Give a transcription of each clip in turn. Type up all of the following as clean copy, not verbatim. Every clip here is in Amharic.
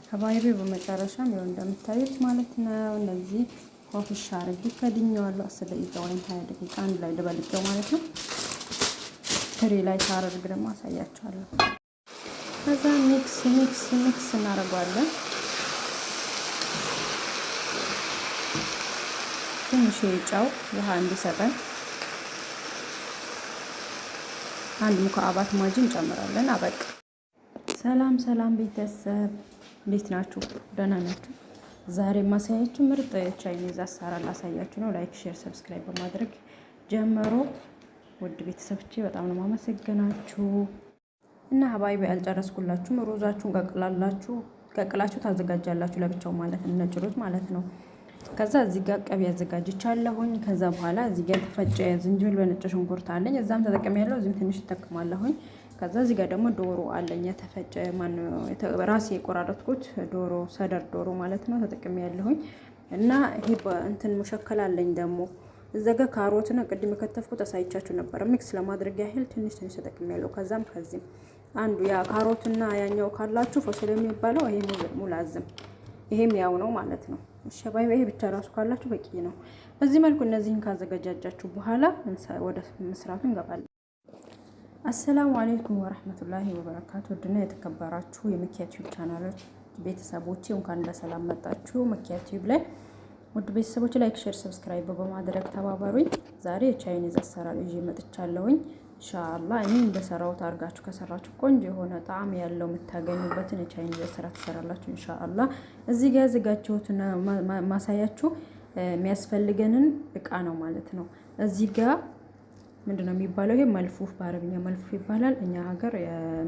ሀባይቤ በመጨረሻም ያው እንደምታዩት ማለት ነው እነዚህ ኮፍሻ አርጌ ከድኜዋለሁ 10 ደቂቃ ወይም 20 ደቂቃ አንድ ላይ ደበልቄው ማለት ነው። ትሪ ላይ ታረግ ደግሞ አሳያችኋለሁ። ከዛ ሚክስ እናደርገዋለን። ትንሽ ጨው ውሃ እንዲሰጠን አንድ ሙካአባት ማጂ እንጨምራለን። አበቃ። ሰላም ቤተሰብ እንዴት ናችሁ? ደህና ናችሁ? ዛሬ ማሳያችሁ ምርጥ ቻይኒዝ አሰራር ላሳያችሁ ነው። ላይክ፣ ሼር፣ ሰብስክራይብ በማድረግ ጀምሮ ውድ ቤተሰቦቼ በጣም ነው ማመሰግናችሁ። እና ሀባይቤ አልጨረስኩላችሁም። ሩዛችሁን ቀቅላችሁ ታዘጋጃላችሁ ለብቻው ማለት ነው፣ ነጭ ሩዝ ማለት ነው። ከዛ እዚህ ጋር ቅቤ አዘጋጅቻለሁኝ። ከዛ በኋላ እዚህ ጋር የተፈጨ ዝንጅብል በነጭ ሽንኩርት አለኝ። እዛም ተጠቅሜያለሁ፣ እዚህም ትንሽ ተጠቅማለሁኝ። ከዛ እዚህ ጋር ደግሞ ዶሮ አለኝ፣ የተፈጨ ራሴ የቆራረጥኩት ዶሮ፣ ሰደር ዶሮ ማለት ነው ተጠቅሜያለሁኝ። እና ይሄ እንትን ሙሸከል አለኝ ደግሞ እዛ ጋር ካሮት ነው ቅድም የከተፍኩት አሳይቻችሁ ነበር። ሚክስ ለማድረግ ያህል ትንሽ ተጠቅሜያለሁ። ከዛም ከዚህም አንዱ ያ ካሮትና ያኛው ካላችሁ ፎሶል የሚባለው ይሄ ሙላዝም ይሄም ያው ነው ማለት ነው። ሸባይ ይሄ ብቻ ራሱ ካላችሁ በቂ ነው። በዚህ መልኩ እነዚህን ካዘጋጃጃችሁ በኋላ ወደ መስራቱ እንገባለን። አሰላሙ አለይኩም ወራህመቱላሂ ወበረካቱ። ውድና የተከበራችሁ የመኪያ ቲዩብ ቻናሎች ቤተሰቦቼ እንኳን በሰላም መጣችሁ። መኪያ ቲዩብ ላይ ውድ ቤተሰቦቼ ላይክ፣ ሼር፣ ሰብስክራይብ በማድረግ ተባበሩኝ። ዛሬ የቻይኒዝ አሰራር ይዤ መጥቻለሁኝ። ኢንሻአላህ እኔ እንደሰራሁት አድርጋችሁ ከሰራችሁ ቆንጆ የሆነ ጣዕም ያለው የምታገኙበትን የቻይኒዝ አሰራር ትሰራላችሁ ኢንሻአላህ። እዚህ ጋር ያዘጋጀሁትና ማሳያችሁ የሚያስፈልገንን እቃ ነው ማለት ነው። እዚህ ጋር ምንድነው የሚባለው? ይሄ መልፉፍ፣ በአረብኛ መልፉፍ ይባላል። እኛ ሀገር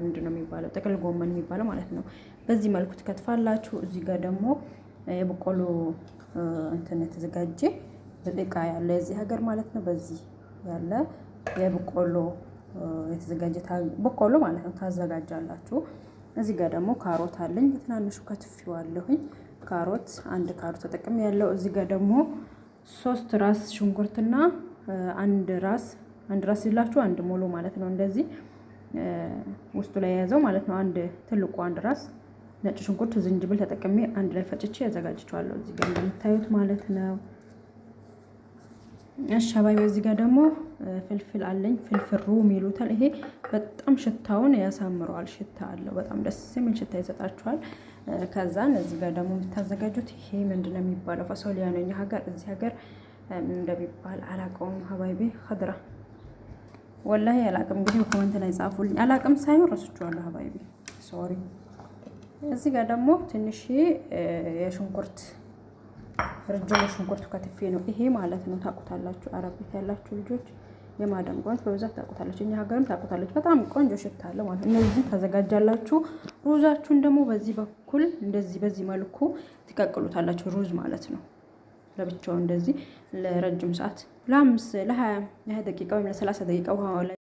ምንድነው የሚባለው? ጥቅል ጎመን የሚባለው ማለት ነው። በዚህ መልኩ ትከትፋላችሁ። እዚህ ጋር ደግሞ የበቆሎ እንትን የተዘጋጀ እቃ ያለ እዚህ ሀገር ማለት ነው። በዚህ ያለ የበቆሎ የተዘጋጀ በቆሎ ማለት ነው ታዘጋጃላችሁ። እዚህ ጋር ደግሞ ካሮት አለኝ፣ በትናንሹ ከትፌዋለሁኝ። ካሮት አንድ ካሮት ተጠቅሜ ያለው። እዚህ ጋር ደግሞ 3 ራስ ሽንኩርትና አንድ ራስ ይላችሁ አንድ ሙሉ ማለት ነው። እንደዚህ ውስጡ ላይ የያዘው ማለት ነው። አንድ ትልቁ አንድ ራስ ነጭ ሽንኩርት፣ ዝንጅብል ተጠቅሜ አንድ ላይ ፈጭቼ ያዘጋጅቻለሁ እዚህ ጋር እንደምታዩት ማለት ነው። አሻባይ በዚህ ጋር ደግሞ ፍልፍል አለኝ። ፍልፍል ሩም ይሉታል። ይሄ በጣም ሽታውን ያሳምረዋል። ሽታ አለው፣ በጣም ደስ የሚል ሽታ ይሰጣችኋል። ከዛን እዚህ ጋር ደግሞ የምታዘጋጁት ይሄ ምንድነው የሚባለው? ፈሶሊያ ነው። እኛ ሀገር እዚህ ሀገር እንደሚባል አላውቀውም ሀባይቤ። ኸድራ ወላሂ አላውቅም። እንግዲህ ኮሜንት ላይ ጻፉልኝ። አላውቅም ሳይሆን ረስቼዋለሁ ሀባይቤ፣ ሶሪ። እዚህ ጋር ደግሞ ትንሽ የሽንኩርት ረጅም ሽንኩርት ከትፌ ነው ይሄ ማለት ነው። ታውቁታላችሁ፣ አረብ ቤት ያላችሁ ልጆች የማዳም ቆንጆ በብዛት ታውቁታላችሁ። እኛ ሀገርም ታውቁታላችሁ። በጣም ቆንጆ ሽታ አለ ማለት ነው። እነዚህ ታዘጋጃላችሁ። ሩዛችሁን ደግሞ በዚህ በኩል እንደዚህ በዚህ መልኩ ትቀቅሉታላችሁ። ሩዝ ማለት ነው ለብቻው እንደዚህ ለረጅም ሰዓት ለ20 ደቂቃ ወይም ለ30 ደቂቃ ውሃ ላይ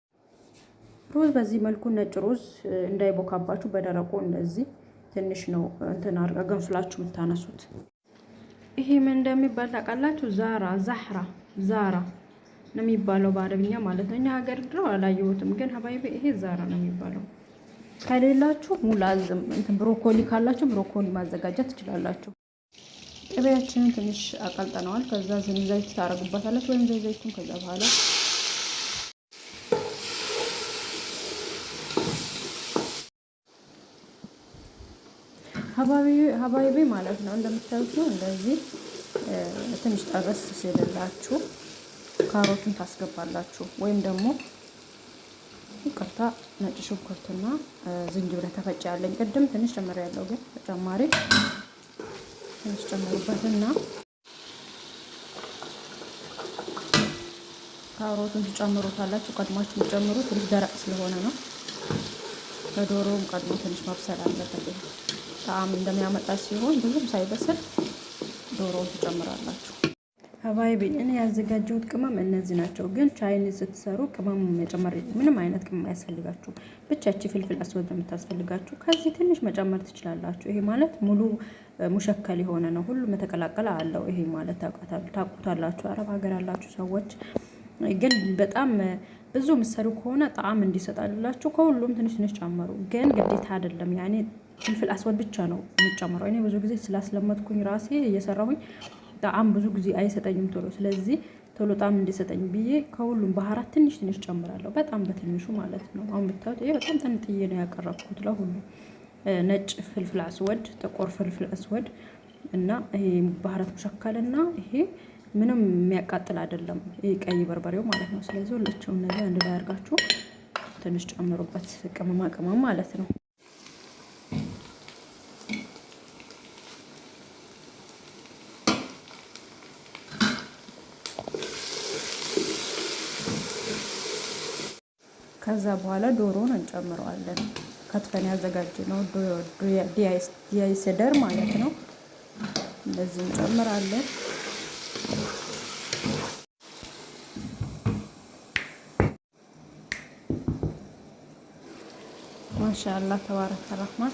ሩዝ በዚህ መልኩ ነጭ ሩዝ እንዳይቦካባችሁ በደረቁ እንደዚህ ትንሽ ነው እንትን አገንፍላችሁ የምታነሱት። ይሄ ምን እንደሚባል ታውቃላችሁ? ዛራ ነው የሚባለው በአረብኛ ማለት ነው። እኛ ሀገር ድሮ አላየሁትም፣ ግን ሀባይቤ ይሄ ዛራ ነው የሚባለው። ከሌላችሁ ሙላዝም እንትን ብሮኮሊ ካላችሁ ብሮኮሊ ማዘጋጀት ትችላላችሁ። ቅቤያችንን ትንሽ አቀልጠነዋል። ከዛ ዘይት ታረጉበታላችሁ ወይም ዘይቱን ከዛ በኋላ ሀባይቤ ማለት ነው። እንደምታዩት ነው። እንደዚህ ትንሽ ጠበስ ሲልላችሁ ካሮቱን ታስገባላችሁ ወይም ደግሞ ይቅርታ ነጭ ሽንኩርትና ዝንጅብል ተፈጨ ያለኝ ቅድም ትንሽ ጨምሬ ያለው ግን ተጨማሪ ትንሽ ጨምሩበትና ካሮቱን ትጨምሩታላችሁ። ቀድማችሁ ጨምሩ። ትንሽ ደረቅ ስለሆነ ነው። ከዶሮም ቀድሞ ትንሽ መብሰል አለበት። ጣዕም እንደሚያመጣ ሲሆን ብዙም ሳይበስል ዶሮውን ትጨምራላችሁ። ሀባይቤ እኔ ያዘጋጀሁት ቅመም እነዚህ ናቸው። ግን ቻይኒዝ ስትሰሩ ቅመም መጨመር ምንም አይነት ቅመም አያስፈልጋችሁ። ብቻ እቺ ፍልፍል አስወድ የምታስፈልጋችሁ ከዚህ ትንሽ መጨመር ትችላላችሁ። ይሄ ማለት ሙሉ ሙሸከል የሆነ ነው። ሁሉም የተቀላቀለ አለው። ይሄ ማለት ታውቁታላችሁ አረብ ሀገር ያላችሁ ሰዎች። ግን በጣም ብዙ ምሰሩ ከሆነ ጣዕም እንዲሰጣላችሁ ከሁሉም ትንሽ ጨምሩ። ግን ግዴታ አይደለም። ያኔ ፍልፍል አስወድ ብቻ ነው የሚጨምረው። እኔ ብዙ ጊዜ ስላስለመድኩኝ ራሴ እየሰራሁኝ ጣዕም ብዙ ጊዜ አይሰጠኝም ቶሎ። ስለዚህ ቶሎ ጣዕም እንዲሰጠኝ ብዬ ከሁሉም ባህራት ትንሽ ትንሽ ጨምራለሁ፣ በጣም በትንሹ ማለት ነው። አሁን ብታዩት ይሄ በጣም ትንጥዬ ነው ያቀረብኩት ለሁሉ። ነጭ ፍልፍል አስወድ፣ ጥቁር ፍልፍል አስወድ እና ይሄ ባህራት ሙሸከልና ይሄ ምንም የሚያቃጥል አይደለም፣ ይሄ ቀይ በርበሬው ማለት ነው። ስለዚህ ሁላችሁም ነገር አንድ ላይ አድርጋችሁ ትንሽ ጨምሩበት፣ ቅመማ ቅመም ማለት ነው። ከዛ በኋላ ዶሮን እንጨምረዋለን። ከትፈን ያዘጋጀነው ዲያይ ሰደር ማለት ነው። እንደዚህ እንጨምራለን። ማሻአላህ ተባረከ ረህማን።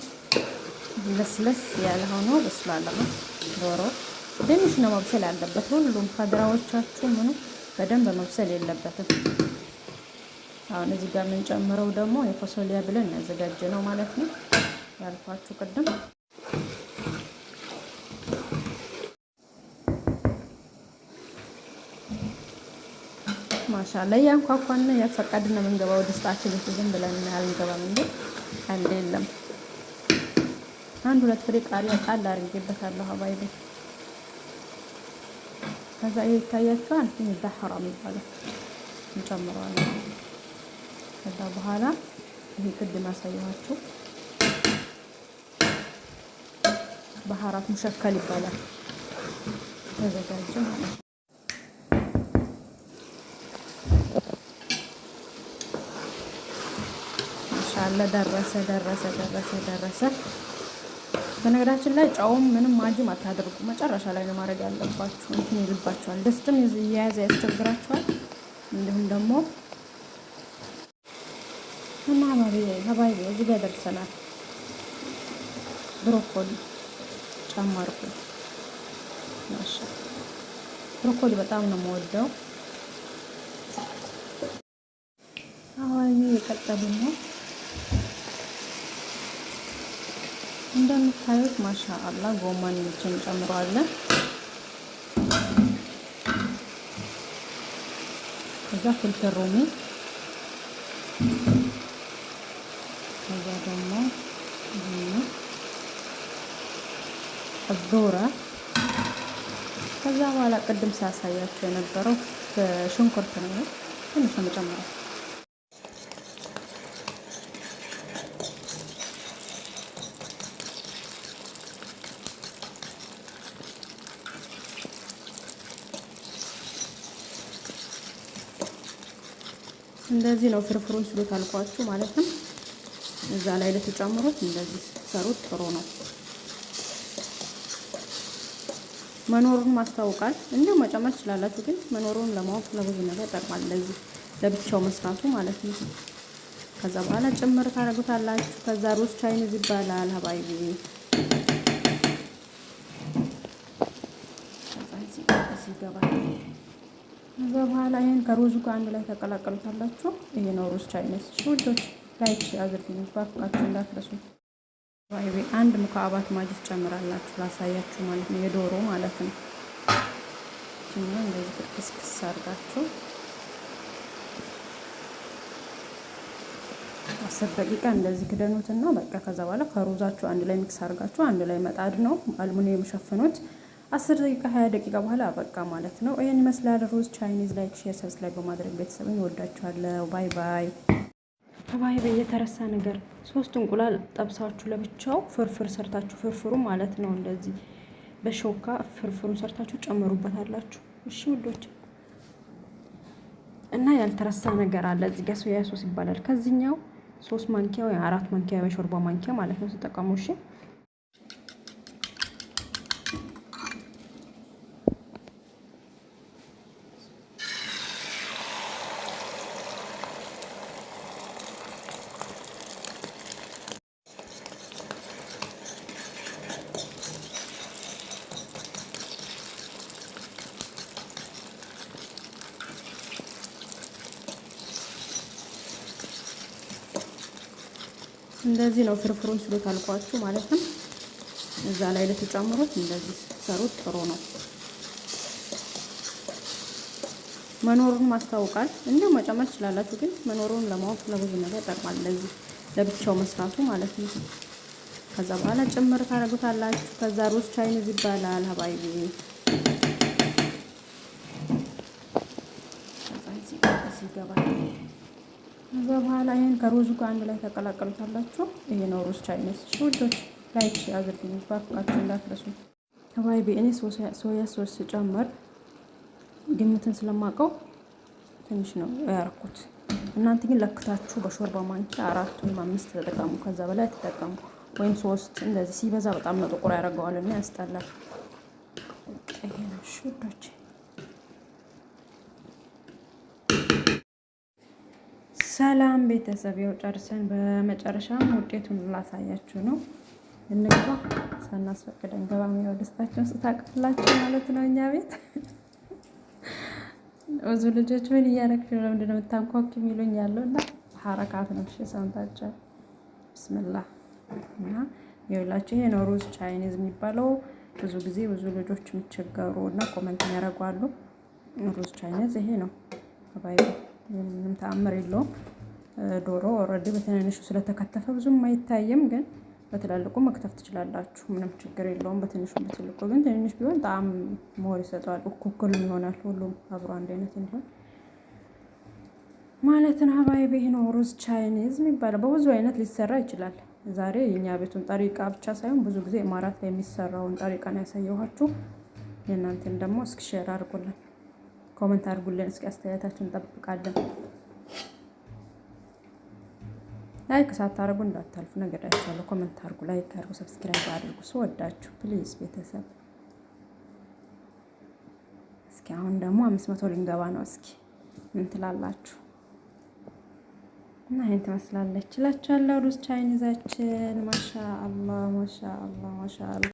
ለስለስ ያለ ሆኖ በስሏል። ዶሮ ትንሽ ነው መብሰል ያለበት። ሁሉም ከድራዎቻችሁ ምኑ በደንብ መብሰል የለበትም። አሁን እዚህ ጋር የምንጨምረው ደግሞ የፎሶሊያ ብለን ያዘጋጀነው ማለት ነው ያልኳችሁ ቅድም። ማሻአላ ያንኳኳና ያፈቀድና የምንገባው ድስታችን ውስጥ ዝም ብለን አልገባም እንዴ አንዴ የለም። አንድ ሁለት ፍሬ ቃሪያ ጣል አድርጌበታለሁ ሀባይቤ። ከዛ ይሄ ይታያችኋል። ይሄ ዳህራ የሚባለው እንጨምረዋለን። ከዛ በኋላ ይሄ ቅድም አሳየኋችሁ ባህራት ሙሸከል ይባላል ተዘጋጀ ማለት ነው። ማሻአላ ደረሰ። በነገራችን ላይ ጨውም ምንም ማጅም አታደርጉ፣ መጨረሻ ላይ ነው ማድረግ ያለባችሁ። እንትን ይልባችኋል፣ ደስትም እየያዘ ያስቸግራችኋል። እንዲሁም ደግሞ እና ሀባይቢ እዚህ ጋር ደርሰናል። ብሮኮሊ ጨመርኩ። ማሻ ብሮኮሊ በጣም ነው የምወደው። ሀባይቢ የቀጠሉ ነው እንደምታዩት። ማሻአላ ጎመን እንጨምረዋለን። ከዛ ፍልፍል ሮሚ፣ ከዛ ደግሞ አዞራ። ከዛ በኋላ ቅድም ሳሳያችሁ የነበረው በሽንኩርት ነው ትንሽ ነው የምጨምረው። እንደዚህ ነው ፍርፍሩን ስሉት አልኳችሁ ማለት ነው። እዛ ላይ ለተጨምሩት እንደዚህ ስትሰሩት ጥሩ ነው። መኖሩን ማስታወቃል። እንዲሁ መጨመር ትችላላችሁ፣ ግን መኖሩን ለማወቅ ለብዙ ነገር ይጠቅማል። እንደዚህ ለብቻው መስራቱ ማለት ነው። ከዛ በኋላ ጭምር ታደርጉታላችሁ። ከዛ ሩዝ ቻይኒዝ ይባላል ሀባይቢ። ከዛ በኋላ ይሄን ከሩዙ ጋር አንድ ላይ ተቀላቀሉታላችሁ። ይሄ ነው ሩዝ ቻይኒዝ። ውዶች ላይክ አድርጉኝ ባካችሁ እንዳትረሱ። ሀባይቢ አንድ ሙካአባት ማጅ ጨምራላችሁ ላሳያችሁ ማለት ነው፣ የዶሮ ማለት ነው። እኛ እንደዚህ ክስክስ አድርጋችሁ 10 ደቂቃ እንደዚህ ክደኑትና በቃ ከዛ በኋላ ከሩዛችሁ አንድ ላይ ሚክስ አድርጋችሁ አንድ ላይ መጣድ ነው። አልሙኒየም ሸፍኑት። 10 ደቂቃ 20 ደቂቃ በኋላ በቃ ማለት ነው። ይሄን ይመስላል ሩዝ ቻይኒዝ። ላይክ ሼር ሰብስክራይብ በማድረግ ቤተሰብን ወዳችኋለሁ። ባይ ባይ። ሀባይቢ የተረሳ ነገር 3 እንቁላል ጠብሳችሁ ለብቻው ፍርፍር ሰርታችሁ ፍርፍሩ ማለት ነው እንደዚህ በሾካ ፍርፍሩን ሰርታችሁ ጨምሩበታላችሁ። እሺ ውዶች። እና ያልተረሳ ነገር አለ እዚህ ጋር ሶያ ሶስ ይባላል። ከዚህኛው 3 ማንኪያ ወይ 4 ማንኪያ በሾርባ ማንኪያ ማለት ነው ተጠቀሙ። እሺ እንደዚህ ነው ፍርፍሩን ስሉት አልኳችሁ ማለት ነው። እዛ ላይ ልትጨምሩት እንደዚህ ስትሰሩት ጥሩ ነው። መኖሩን ማስታወቃል እንዲሁ መጨመር ትችላላችሁ፣ ግን መኖሩን ለማወቅ ለብዙ ነገር ይጠቅማል። እንደዚህ ለብቻው መስራቱ ማለት ነው። ከዛ በኋላ ጭምር ታደርጉታላችሁ። ከዛ ሩዝ ቻይኒዝ ይባላል ሀባይቢ። ከዛ በኋላ ይሄን ከሩዙ ጋር አንድ ላይ ተቀላቀሉታላችሁ። ይሄ ነው ሩዝ ቻይኒዝ። ውዶች ላይክ ያድርጉኝ ባካችሁ እንዳትረሱ ሀባይቢ። እኔ ሶያ ሶስ ስጨምር ግምትን ስለማውቀው ትንሽ ነው ያደረኩት። እናንተ ግን ለክታችሁ በሾርባ ማንኪያ 4 ወይም 5 ተጠቀሙ። ከዛ በላይ ተጠቀሙ፣ ወይም 3። እንደዚህ ሲበዛ በጣም ነው ጥቁር ያደርገዋል እና ያስጠላል። ይሄ ነው ሹዶች። ሰላም ቤተሰብ፣ ይኸው ጨርሰን በመጨረሻም ውጤቱን ላሳያችሁ ነው። እንግባ ሳናስፈቅደን ገባ። የሚለው ደስታችሁን ስታቅፍላችሁ ማለት ነው እኛ ቤት ብዙ ልጆች ምን እያደረግሽ ነው? ለምንድን ነው የምታንኳኩ የሚሉኝ ያለው እና ሐረካት ነው። እሺ ሰምታችሁ ብስምላህ እና ይኸውላችሁ ይሄ ነው ሩዝ ቻይኒዝ የሚባለው። ብዙ ጊዜ ብዙ ልጆች የሚቸገሩ እና ኮመንት ያደርጋሉ። ሩዝ ቻይኒዝ ይሄ ነው ባይ። ምንም ተአምር የለውም። ዶሮ ኦልሬዲ በትንንሹ ስለተከተፈ ብዙም አይታይም፣ ግን በትላልቁ መክተፍ ትችላላችሁ። ምንም ችግር የለውም። በትንሹ በትልቁ ግን ትንሽ ቢሆን ጣዕም ሞር ይሰጠዋል። እኩልም ይሆናል። ሁሉም አብሮ አንድ አይነት እንዲሆን ማለት ነው። ሀባይ ይሄ ነው ሩዝ ቻይኒዝ የሚባለው። በብዙ አይነት ሊሰራ ይችላል። ዛሬ የኛ ቤቱን ጠሪቃ ብቻ ሳይሆን ብዙ ጊዜ ኢማራት ላይ የሚሰራውን ጠሪቃ ነው ያሳየኋችሁ። የእናንተን ደግሞ እስኪ ሼር አድርጉልን፣ ኮሜንት አድርጉልን። እስኪ አስተያየታችሁን እንጠብቃለን። ላይክ ሳታደርጉ እንዳታልፉ ነገራችኋለሁ። ኮሜንት አድርጉ፣ ላይክ አድርጉ፣ ሰብስክራይብ አድርጉ። ስወዳችሁ ፕሊዝ ቤተሰብ። እስኪ አሁን ደግሞ 500 ልንገባ ነው። እስኪ ምን ትላላችሁ? እና ይሄን ትመስላለች እላችኋለሁ ሩዝ ቻይኒዛችን። ማሻአላህ ማሻአላህ ማሻአላህ።